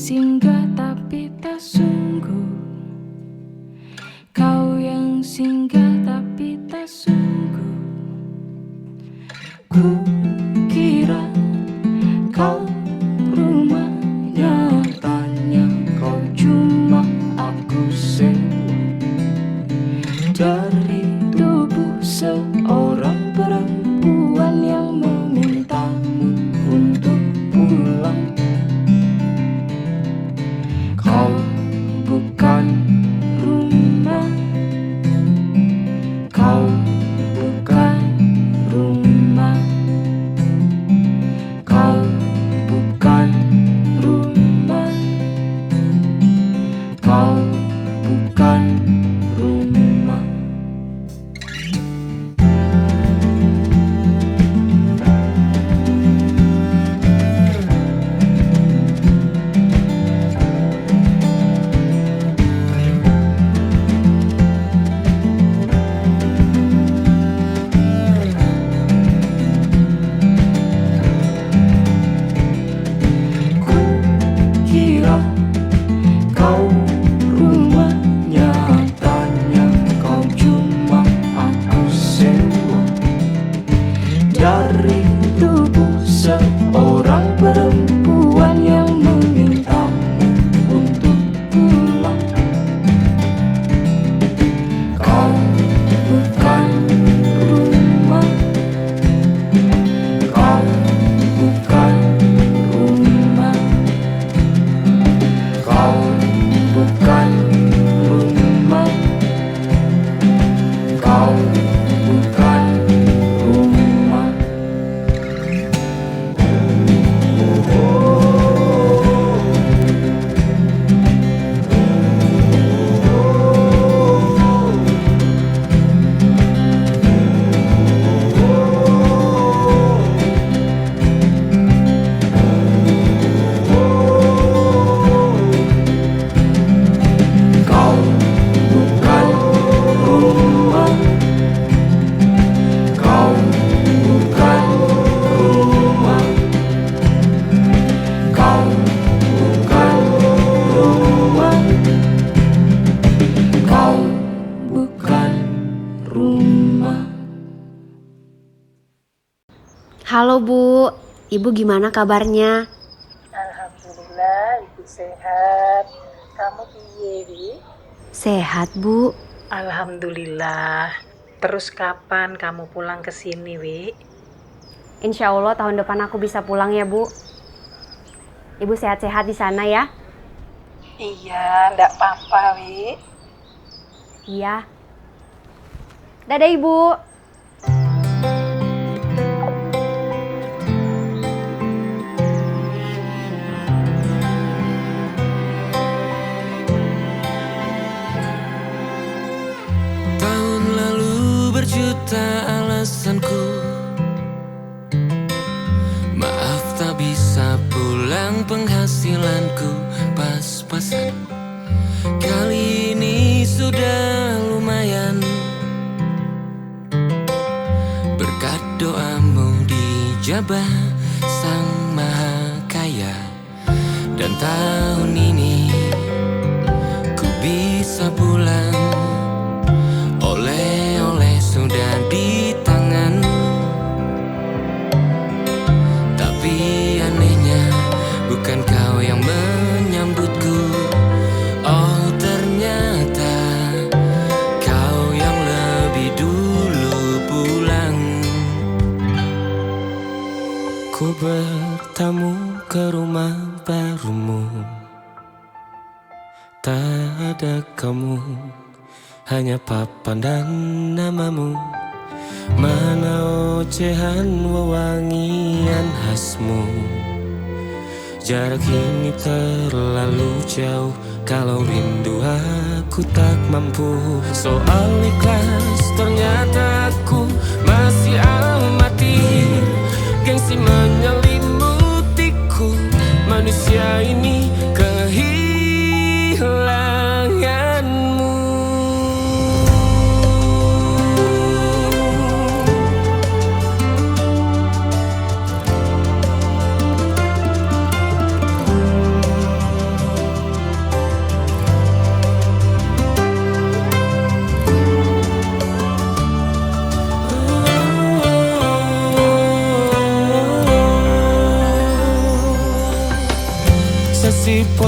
singgah tapi tak sungguh. Kau yang singgah tapi tak sungguh. Ku kira kau rumahnya, tanya kau cuma aku sewa dari tubuh seorang perempuan yang memintamu untuk pulang. Kau bukan rumah, kau bukan rumah, kau bukan rumah, kau bukan rumah. Kira kau rumahnya, tanya kau cuma aku sewa dari tubuh seorang perempuan yang memintamu untuk pulang. Kau bukan rumah, kau bukan rumah, kau bukan rumah, kau bukan rumah. Kau bukan rumah, kau bukan rumah, kau bukan rumah, kau bukan rumah. Halo Bu, Ibu gimana kabarnya? Alhamdulillah, Ibu sehat. Kamu piye, Wi? Sehat Bu. Alhamdulillah. Terus kapan kamu pulang ke sini, Wi? Insya Allah tahun depan aku bisa pulang ya Bu. Ibu sehat-sehat di sana ya? Iya, ndak apa-apa, Wi. Iya. Dadah Ibu. Tahun lalu berjuta alasanku, maaf tak bisa pulang, penghasilanku pas-pasan. Kali ini sudah lumayan, berkat doamu dijabah Sang Maha Kaya. Dan tahun ini ku bisa pulang, oleh-oleh sudah di tangan. Tapi anehnya bukan kau yang menyambutku. Oh ternyata kau yang lebih dulu pulang. Ku bertamu ke rumah barumu, tak ada kamu, hanya papan dan namamu. Mana ocehan wewangian khasmu. Jarak ini terlalu jauh, kalau rindu aku tak mampu. Soal ikhlas ternyata aku masih amati, gengsi menyelimutiku. Manusia ini kehilanganmu.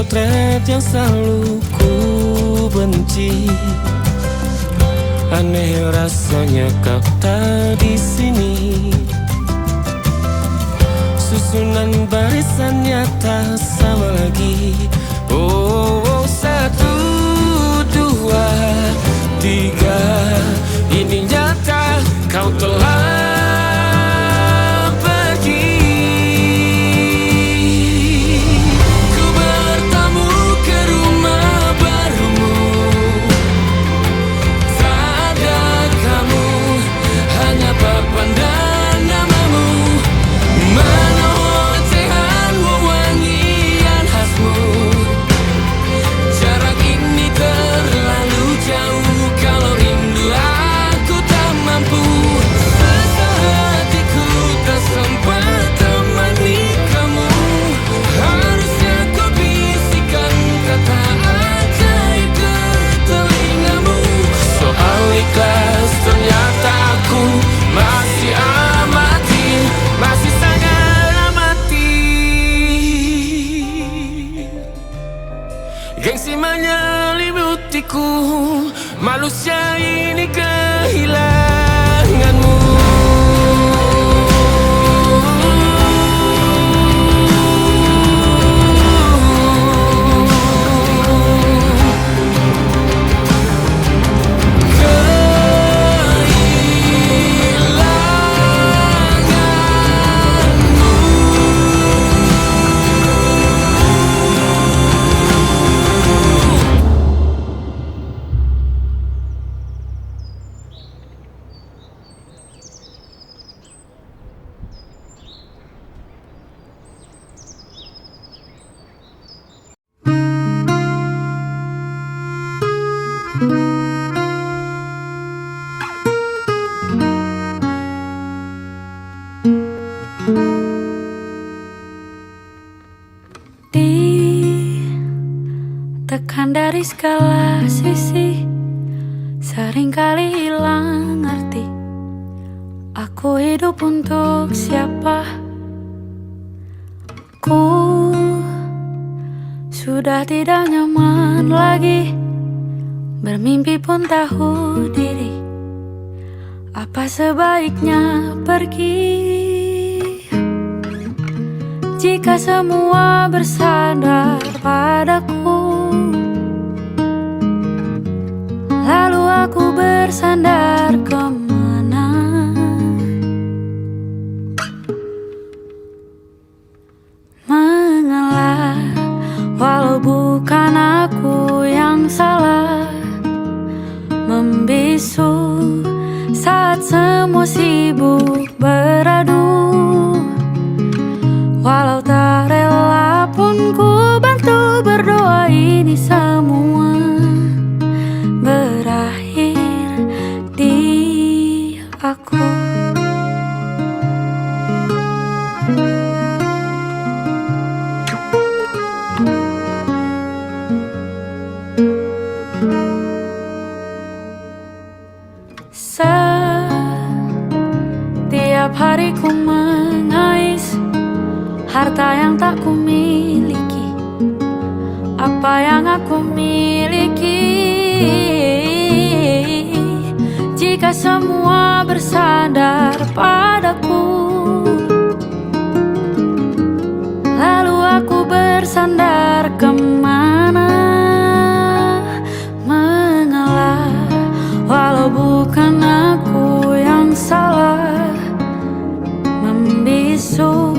potret yang selalu ku benci. Aneh rasanya kau tak di sini. Susunan barisannya tak sama lagi. Oh, 1, 2, 3. Ini nyata kau telah pergi. Ku bertamu ke rumah barumu. Tak ada kamu, hanya papan dan namamu. Mana ocehan wewangian khasmu. Jarak ini terlalu jauh, kalau rindu aku tak mampu. Hatiku tak sempat temani kamu. Harusnya kau bisikan kata ajaib ke telingamu. Soal ikhlas ternyata aku masih amati, masih sangat amati. Gengsi menyelimutiku, manusia ini kehilanganmu. Ditekan dari segala sisi, seringkali hilang arti. Aku hidup untuk siapa? Ku sudah tidak nyaman lagi, bermimpi pun tahu diri. Apa sebaiknya pergi? Jika semua bersandar padaku, lalu aku bersandar kemana? Mengalah, walau bukan aku yang salah. Membisu saat semua sibuk beradu. Walau tak rela pun ku bantu berdoa, ini semua berakhir di aku. Setiap hari ku mengais harta yang tak ku miliki. Apa yang aku miliki? Jika semua bersandar padaku, lalu aku bersandar kemana? Mengalah, walau bukan aku yang salah. Membisu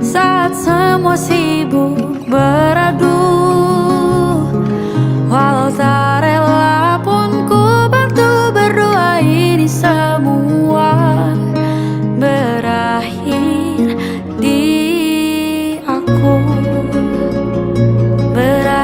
saat semua sibuk beradu. Walau tak rela pun ku bantu berdoa, ini semua berakhir di aku. Berakhir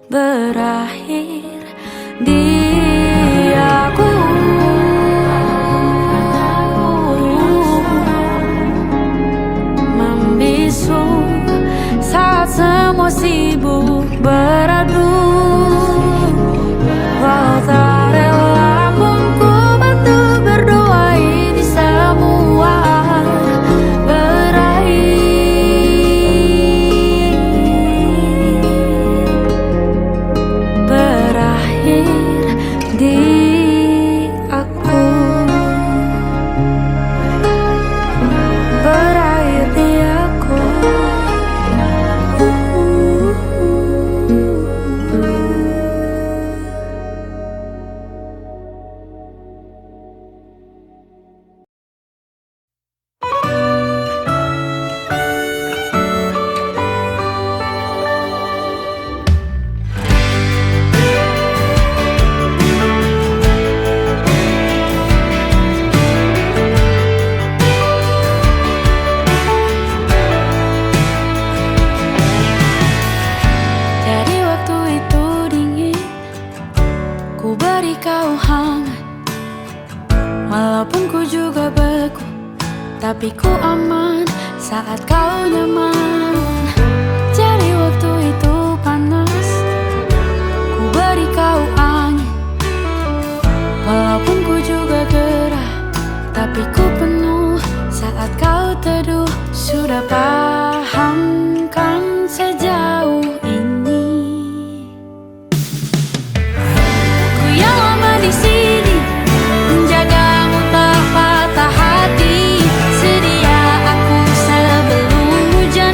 berakhir di aku. Membisu saat semua sibuk beradu. Walau tak rela pun ku bantu berdoa ini semua berakhir di aku. Berakhir di aku. Jadi waktu itu dingin, ku beri kau hangat. Walaupun ku juga beku, tapi ku aman saat kau nyaman. Jadi waktu itu panas, ku beri kau angin. Walaupun ku juga gerah, tapi ku penuh saat kau teduh. Sudah paham kan sejauh ini? Ku yang lama di sini, menjagamu tak patah hati. Sedia aku sebelum hujan,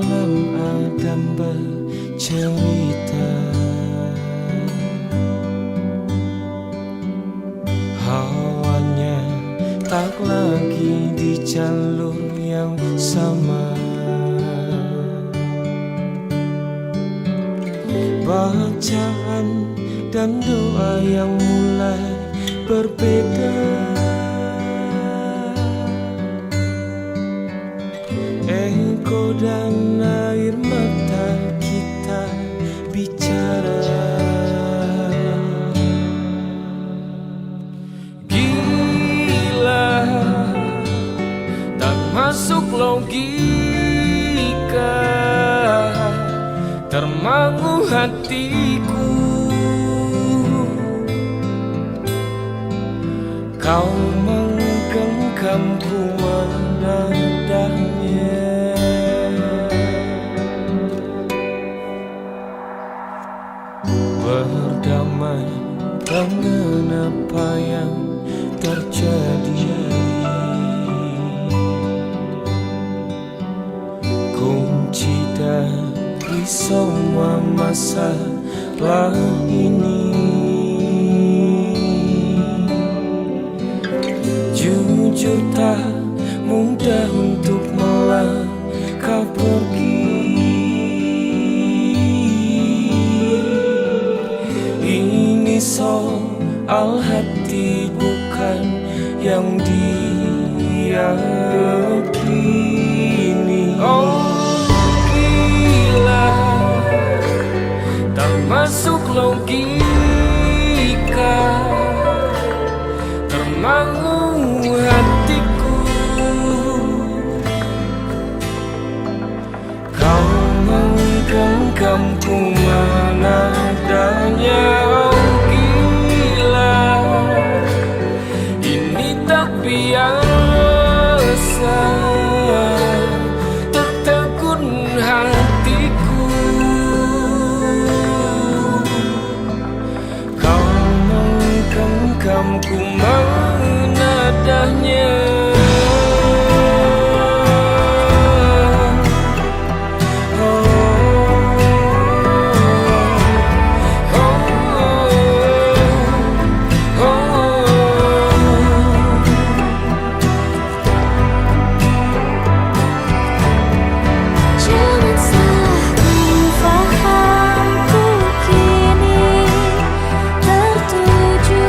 malam Adam bercerita, hawanya tak lagi di jalur yang sama. Bacaan dan doa yang mulai berbeda. Engkau dan air mata kita bicara. Gila, tak masuk logika, termangu hatiku. Kau menggenggamku menadahnya. Berdamai dengan apa yang terjadi. Kunci dari semua masalah ini, jujur tak mudah untuk melangkah pergi. Ini soal hati bukan yang diyakini. Oh gila, tak masuk logika, termangu hatiku. Kau menggenggamku menadanya. Oh gila, ini tak biasa, tertegun hatiku. Kau menggenggamku menadahnya. Jangan salah fahamku kini tertuju.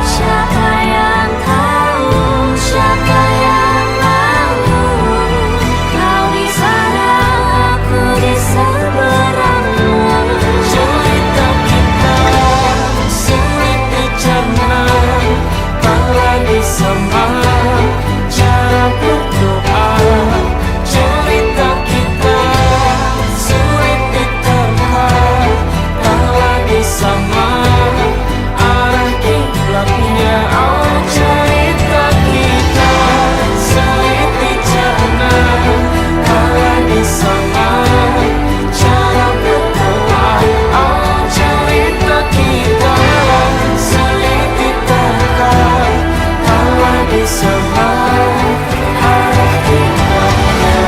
Siapa yang tahu, siapa yang mahu? Kau di sana, aku di seberangmu. Cerita kita sulit dicerna, tak lagi sama cara berdoa. Cerita kita sulit diterka, tak lagi sama arah kiblatnya. Oh cerita kita sulit dicerna, tak lagi sama cara berdoa. Oh cerita kita sulit diterka, tak lagi sama arah kiblatnya.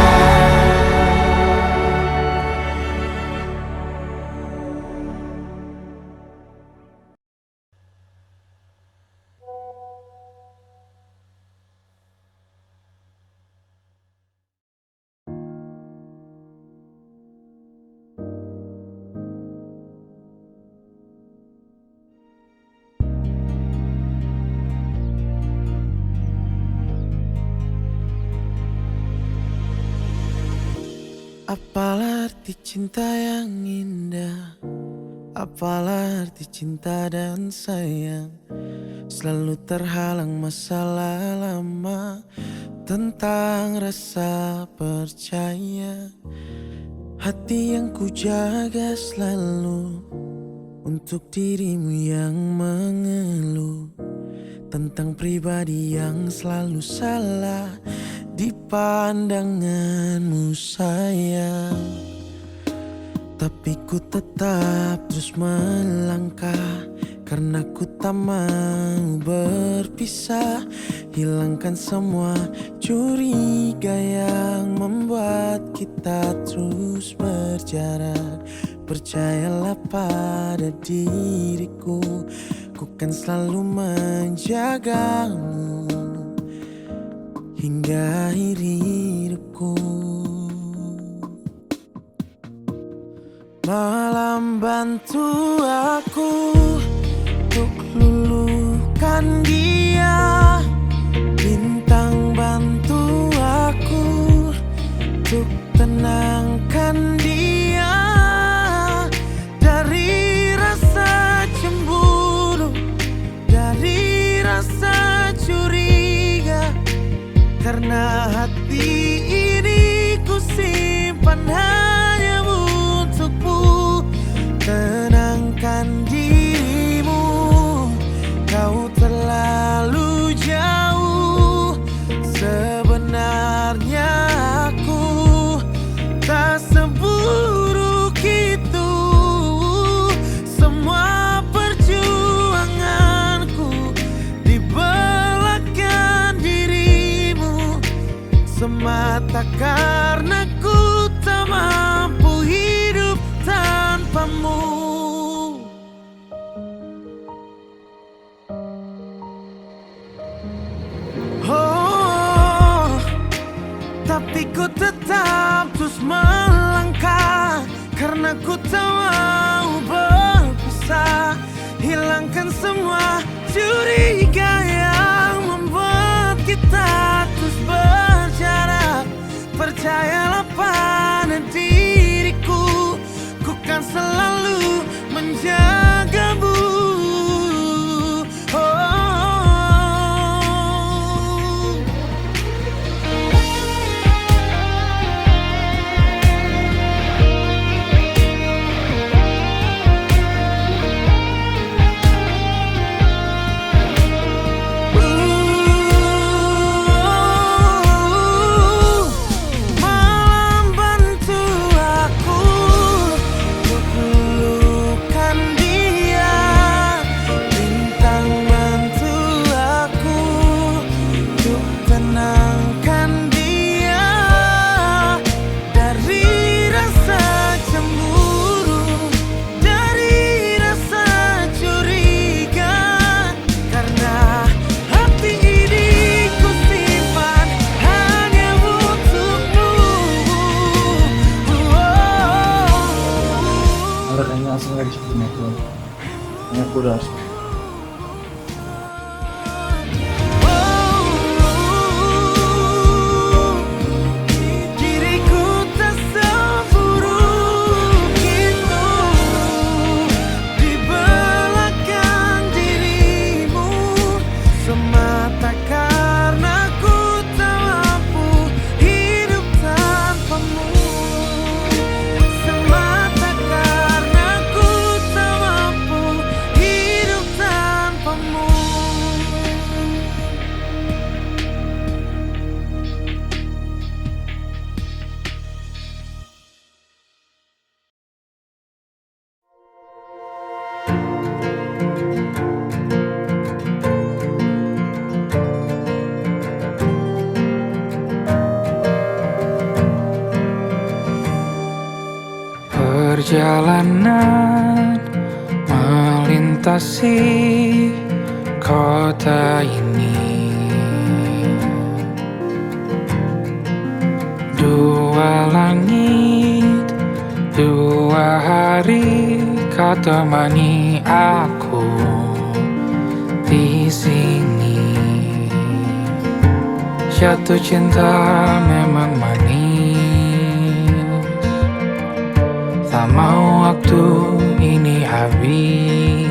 Apalah arti cinta yang indah, apalah arti cinta dan sayang. Selalu terhalang masalah lama tentang rasa percaya. Hati yang ku jaga selalu untuk dirimu yang mengeluh tentang pribadi yang selalu salah di pandanganmu sayang. Tapi ku tetap terus melangkah, karena ku tak mau berpisah. Hilangkan semua curiga yang membuat kita terus berjarak. Percayalah pada diriku, ku kan selalu menjagamu hingga akhir hidupku. Malam bantu aku untuk luluhkan dia, bintang bantu aku untuk tenangkan dia dari rasa cemburu, dari rasa curiga. Karena hati ini ku simpan hanya untukmu. Tenangkan dirimu, kau terlalu jauh. Sebenarnya aku tak seburuk itu. Semua perjuanganku di belakang dirimu, semata karena ku tak mampu hidup tanpamu. Oh, tapi ku tetap terus melangkah, karena ku tak mau berpisah. Hilangkan semua curiga yang membuat kita terus berjarak. Percayalah pada diriku, ku kan selalu menjagamu. Kayaknya langsung gak bisa punya aku. Kayaknya aku udah harus Diriku tak seburuk itu. Di belakang dirimu, semata karena ku tak mampu hidup tanpamu. Semata karena ku tak mampu hidup tanpamu. Perjalanan melintasi kota ini, dua langit, dua hari kau temani aku di sini. Jatuh cinta memang manis, tak mau waktu ini habis.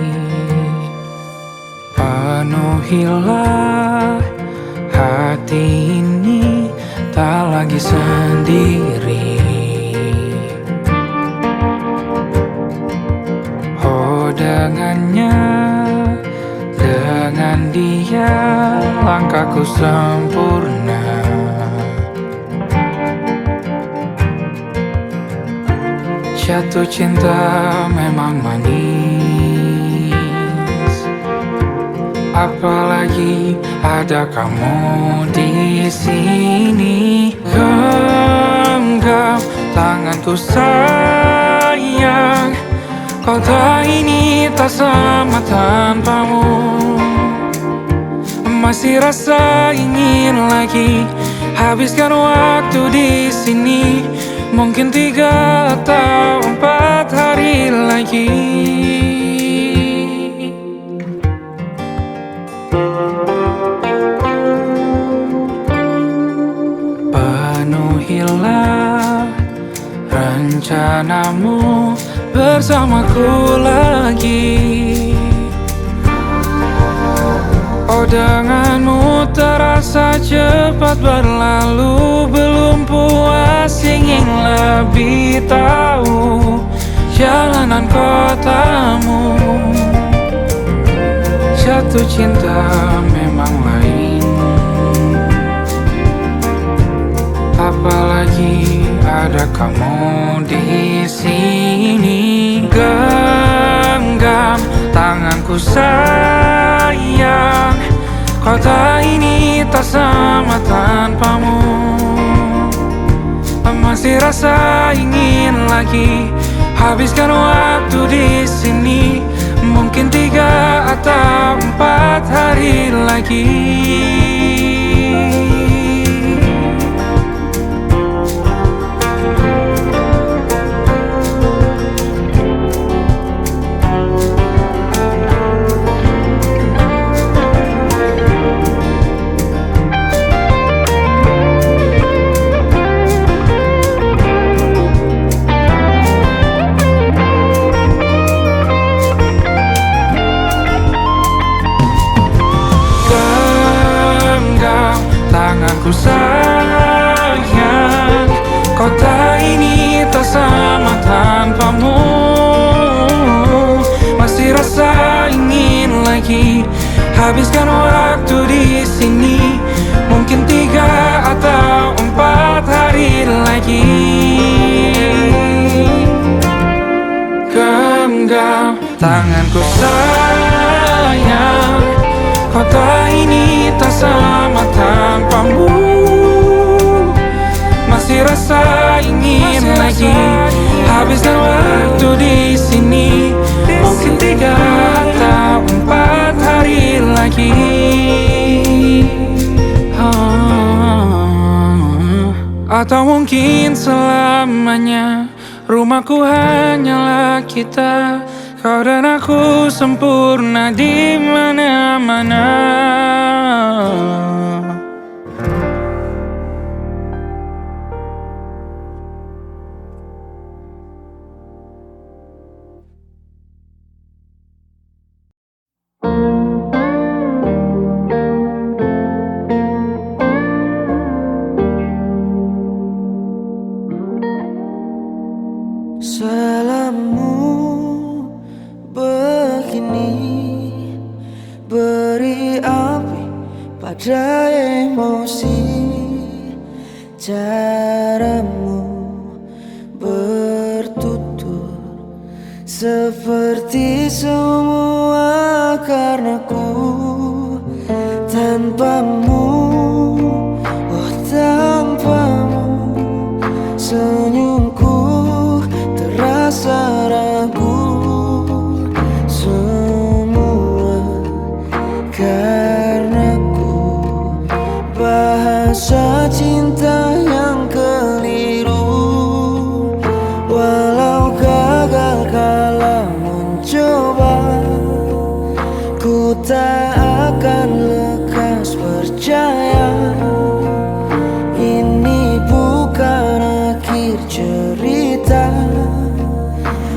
Penuhilah hati ini, tak lagi sendiri. Oh, dengannya, dengan dia langkahku sempurna. Jatuh cinta memang manis, apalagi ada kamu di sini. Genggam tanganku sayang, kota ini tak sama tanpamu. Masih rasa ingin lagi habiskan waktu di sini. Mungkin 3 atau 4 hari lagi. Penuhilah rencanamu bersamaku lagi. Oh, denganmu terasa cepat berlalu. Belum puas ingin lebih tahu jalanan kotamu. Jatuh cinta memang lain, apalagi ada kamu di sini. Genggam tanganku sayang, kota ini tak sama tanpamu. Masih rasa ingin lagi habiskan waktu di sini. Mungkin 3 atau 4 hari lagi. Tanganku sayang, kota ini tak sama tanpamu. Masih rasa ingin lagi habiskan waktu di sini. Mungkin 3 atau 4 hari lagi. Genggam tanganku sayang, kota ini tak sama tanpamu. Masih rasa ingin lagi habiskan waktu di sini. Mungkin 3 atau 4 hari lagi. Atau mungkin selamanya. Rumahku hanyalah kita, kau dan aku sempurna di mana-mana. Salahmu begini, beri api pada emosi. Caramu bertutur seperti semua karenaku. Tanpamu, oh tanpamu, senyumku terasa ragu. Semua karenaku, bahasa cinta yang keliru. Walau gagal kala mencoba, ku tak akan lekas percaya. Ini bukan akhir cerita,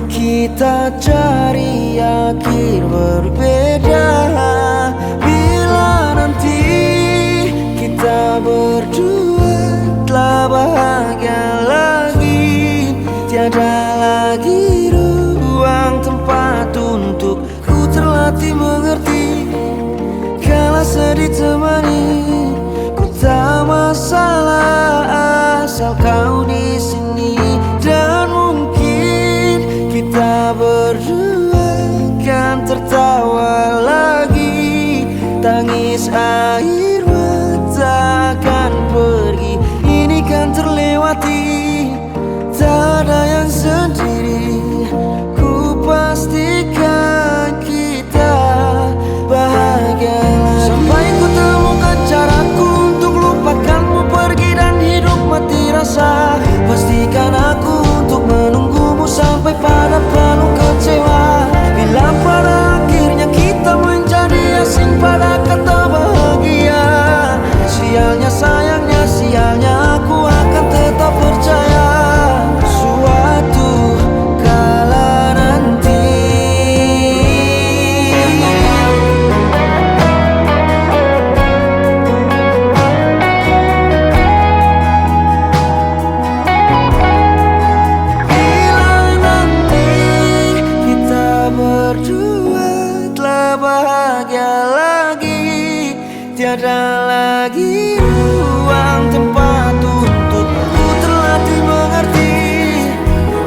kita cari akhir berbeda. Bila nanti kita berdua telah bahagia lagi, tiada lagi ruang tempat untuk ku terlatih mengerti. Kala sedih temani, ku tak masalah asal kau di sini. Dan mungkin tiada lagi ruang tempat untukku terlatih mengerti.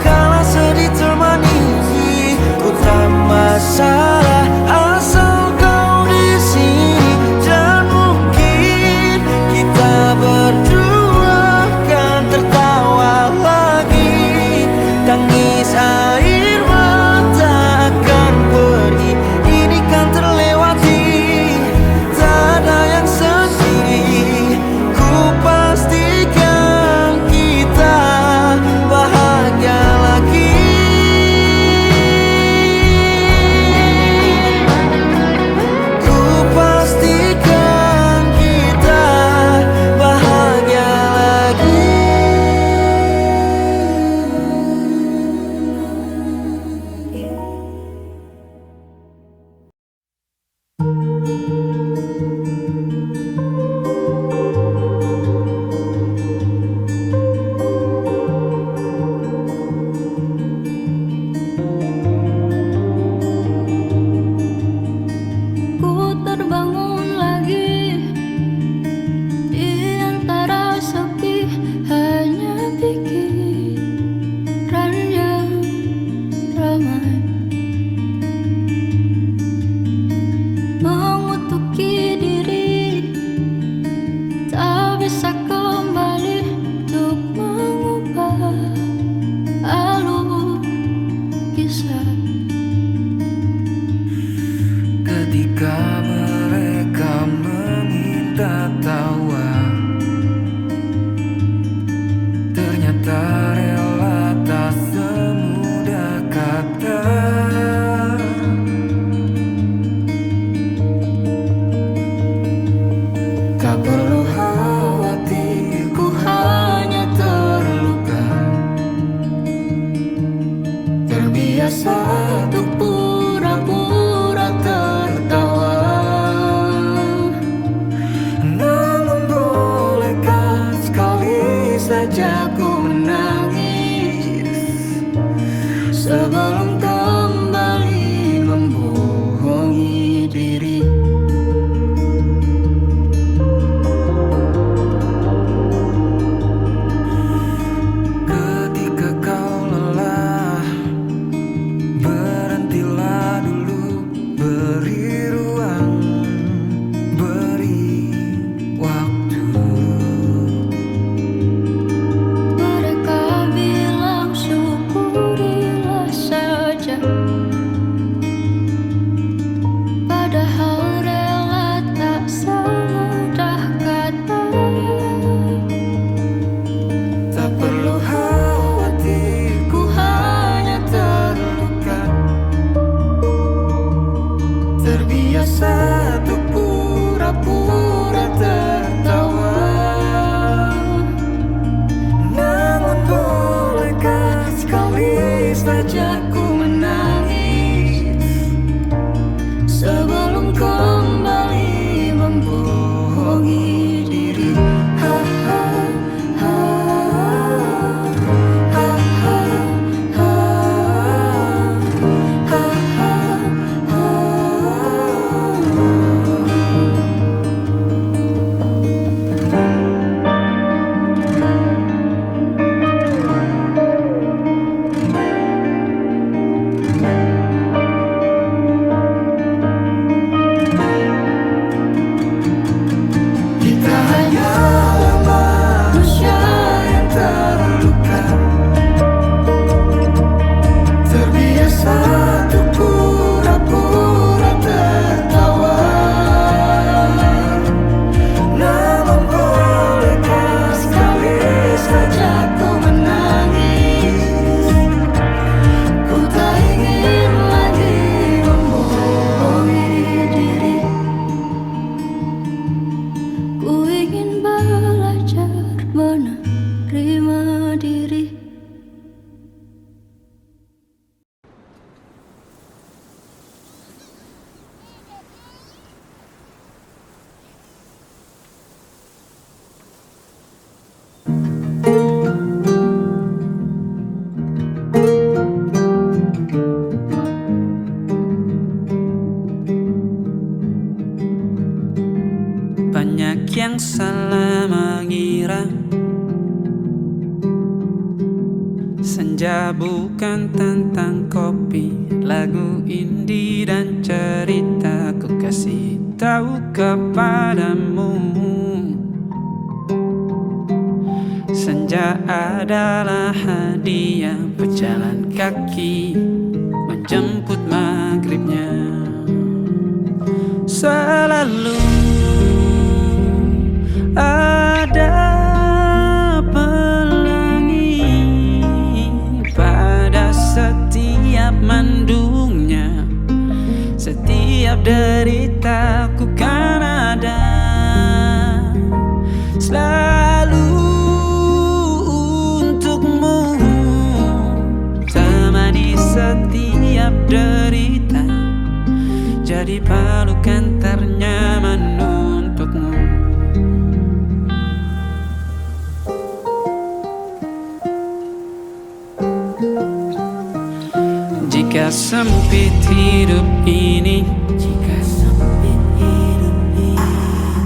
Kala sedih termanisi, ku tak masalah asal kau di sini. Dan mungkin kita berdua kan tertawa lagi. Tangis air mata akan pergi, ini kan terlewati. Tak ada yang sendiri, ku pastikan kita bahagia lagi. Ku pastikan kita bahagia lagi. Ku terbangun lagi di antara sepi, hanya pikiran yang ramai mengutuki diri, tak bisa kembali untuk mengubah alur kisah. Ketika mereka meminta tawa, ternyata rela tak semudah kata. Tak perlu khawatir, ku hanya terluka, terbiasa untuk pura-pura tertawa. Namun bolehkah sekali saja ku menangis sebelum kembali membohongi diri. Ketika kau lelah, berhentilah dulu, beri ruang, beri waktu. Mereka bilang syukurilah saja, padahal rela tak semudah kata. Tak perlu khawatir, ku hanya terluka, terbiasa untuk pura-pura tertawa. Namun bolehkah sekali saja ku menangis sebelum kembali membohongi diri. Ha ha ha ha ha ha ha ha ha. yang salah mengira senja bukan tentang kopi, lagu indie dan cerita ku kasih tahu kepadamu. Senja adalah hadiah pejalan kaki menjemput maghribnya. Selalu ada pelangi pada setiap mendungnya. Setiap deritaku kan ada selalu untukmu, temani setiap derita, jadi pelukan ternyaman untukmu. Jika sempit hidup ini,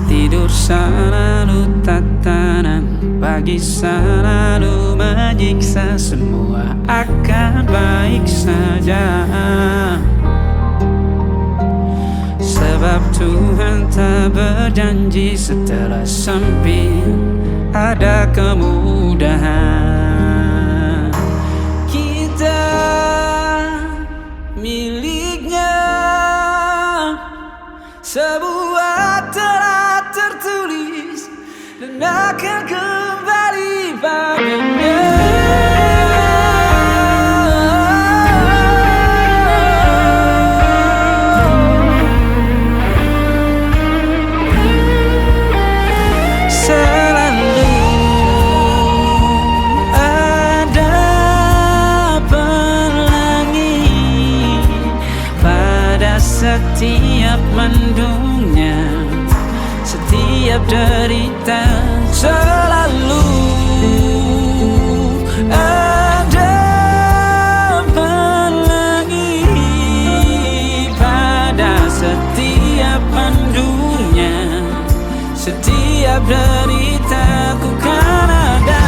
tidur selalu tatanan, pagi selalu menyiksa, semua akan baik saja. Sebab Tuhan tak berjanji setelah sempit ada kemudahan. Kita miliknya, sebuah telah tertulis dan akan kembali padanya. Setiap mendungnya, setiap derita, selalu ada pelangi pada setiap mendungnya. Setiap derita ku kan ada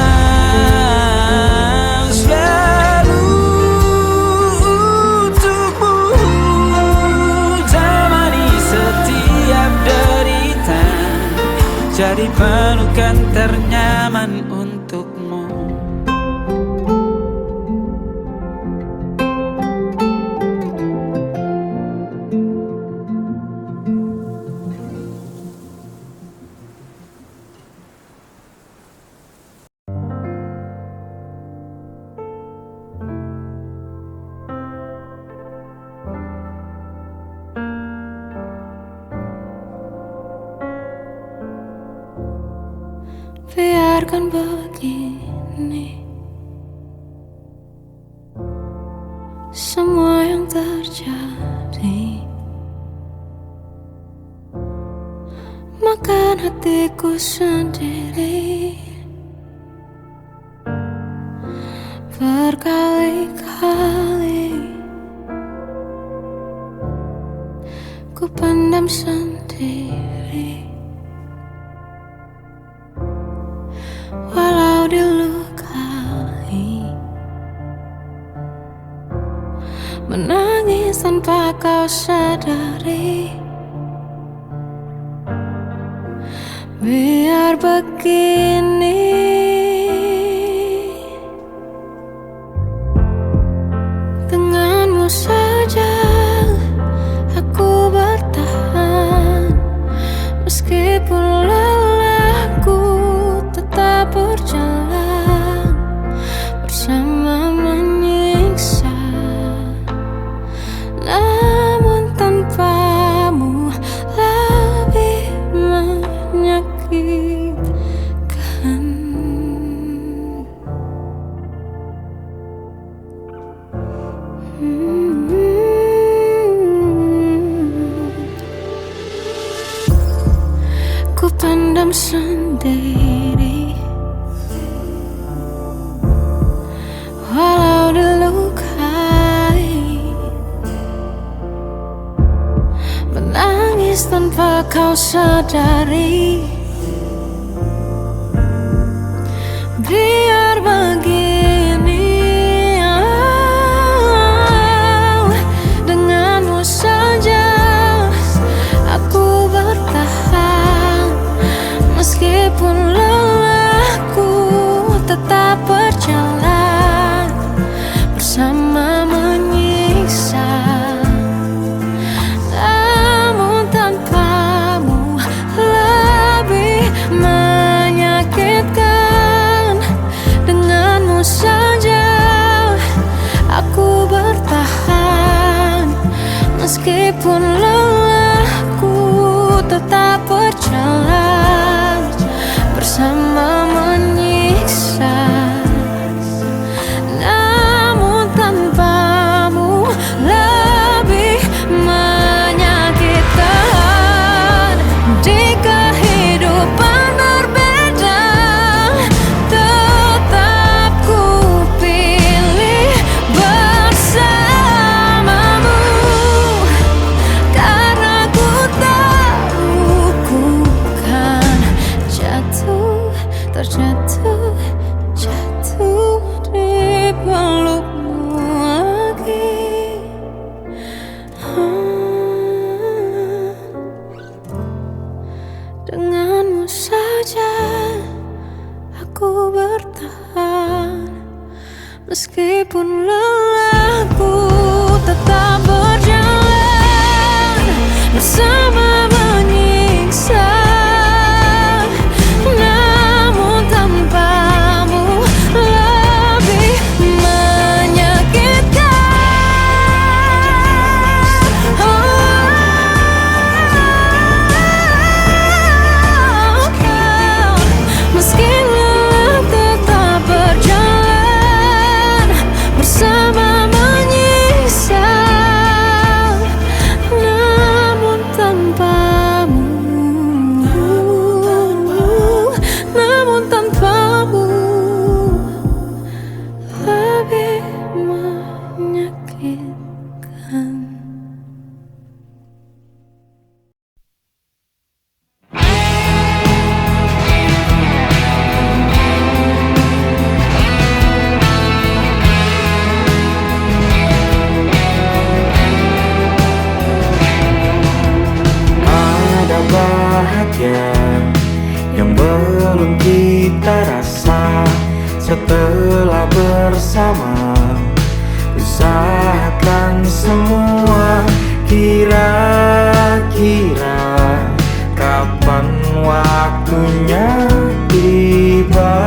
jadi pelukan ternyaman untukmu. Biarkan begini semua yang terjadi, makan hatiku sendiri berkali-kali. Ku pendam sendiri walau dilukai, menangis tanpa kau sadari. Biar begini, denganmu saja aku bertahan, meskipun lelahku tetap berjalan bersama menyiksa. Namun tanpamu lebih menyakitkan. Ku pendam sendiri walau dilukai, menangis tanpa kau sadari. Meskipun lelahku tetap berjalan bersama menyiksa. Namun tanpamu lebih menyakitkan. Di kehidupan berbeda, tetap ku pilih bersamamu. Karena ku tahu ku kan jatuh, terjatuh, jatuh di pelukmu lagi. Denganmu saja aku bertahan. Meskipun lelahku tetap berjalan bersama menyiksa. Namun tanpamu lebih menyakitkan. Meski lelah tetap berjalan bersama menyiksa. Namun tanpamu, namun tanpamu lebih menyakitkan. Ada bahagia yang belum kita rasa setelah bersama. Usahakan semua, kira-kira kapan waktunya tiba.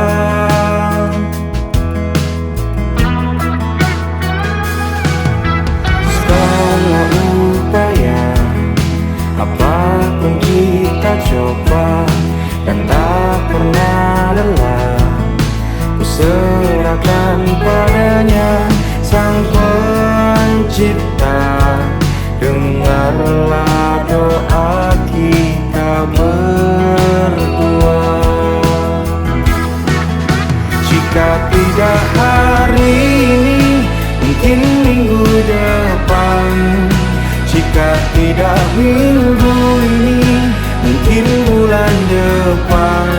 Segala upaya, apapun kita coba dan tak pernah lelah, ku serahkan padanya Sang Pencipta. Dengarlah doa kita berdua. Jika tidak hari ini, mungkin minggu depan. Jika tidak minggu ini, mungkin bulan depan.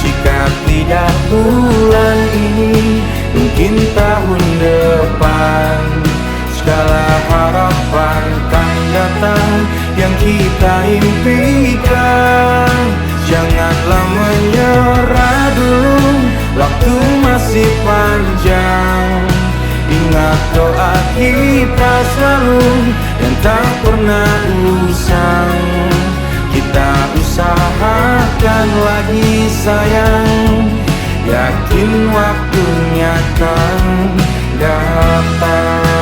Jika tidak bulan ini, mungkin tahun depan. Segala harapan kan datang yang kita impikan. Janganlah menyerah dulu, waktu masih panjang. Ingat doa kita selalu yang tak pernah usang. Kita usahakan lagi sayang, yakin waktunya akan datang.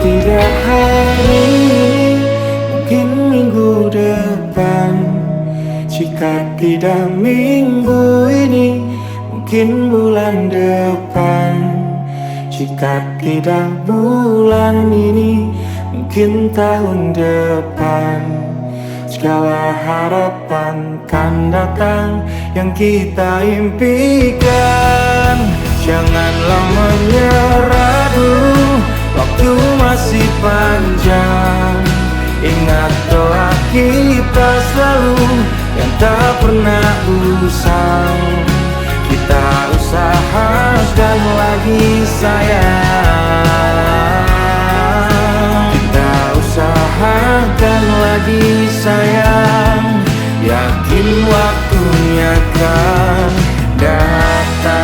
Tidak hari ini, mungkin minggu depan. Jika tidak minggu ini, mungkin bulan depan. Jika tidak bulan ini, mungkin tahun depan. Segala harapan kan datang yang kita impikan. Janganlah menyerah dulu, waktu masih panjang. Ingat doa kita selalu yang tak pernah usang. Kita usahakan lagi sayang. Kita usahakan Yakin waktunya kan datang.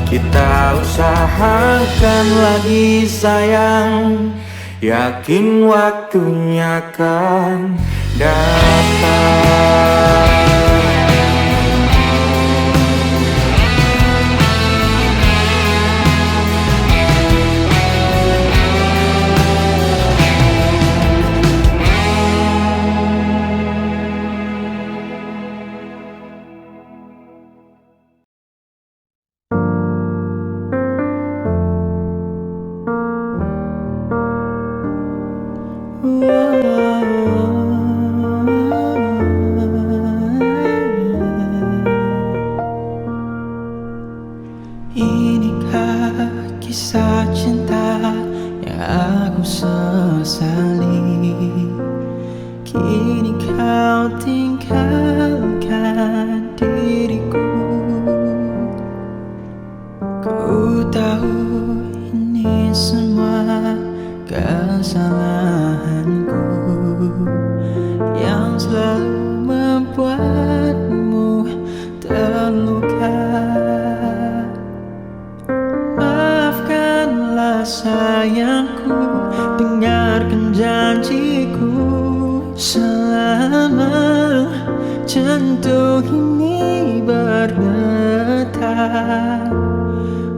Kita usahakan lagi sayang, yakin waktunya kan datang. Inikah kisah cinta yang aku sesali? Kini kau tinggalkan diriku. Ku tahu ini semua kesalahanku yang selalu membuatmu terluka. Maafkanlah sayangku, dengarkan janjiku. Selama jantung ini berdetak,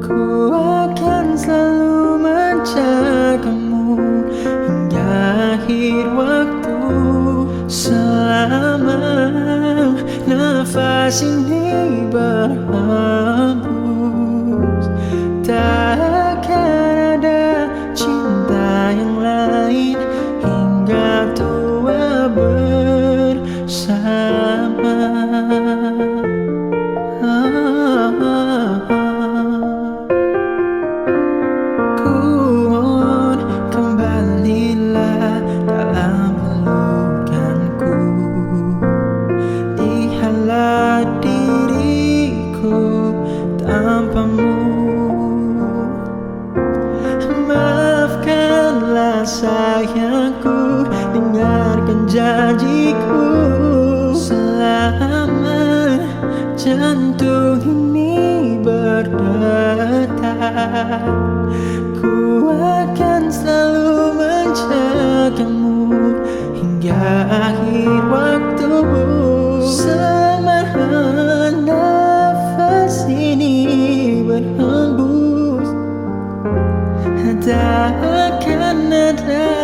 ku akan selalu menjagamu hingga akhir waktu. Selama nafas ini berhembus, tak akan ada cinta yang lain hingga tua bersama. Ku mohon kembalilah dalam pelukanku. Lihatlah diriku tanpamu. Maafkanlah sayangku, dengarkan janjiku. Selama jantung ini berdetak, ku akan selalu menjagamu hingga akhir waktu. Selama nafas ini berhembus, tak akan ada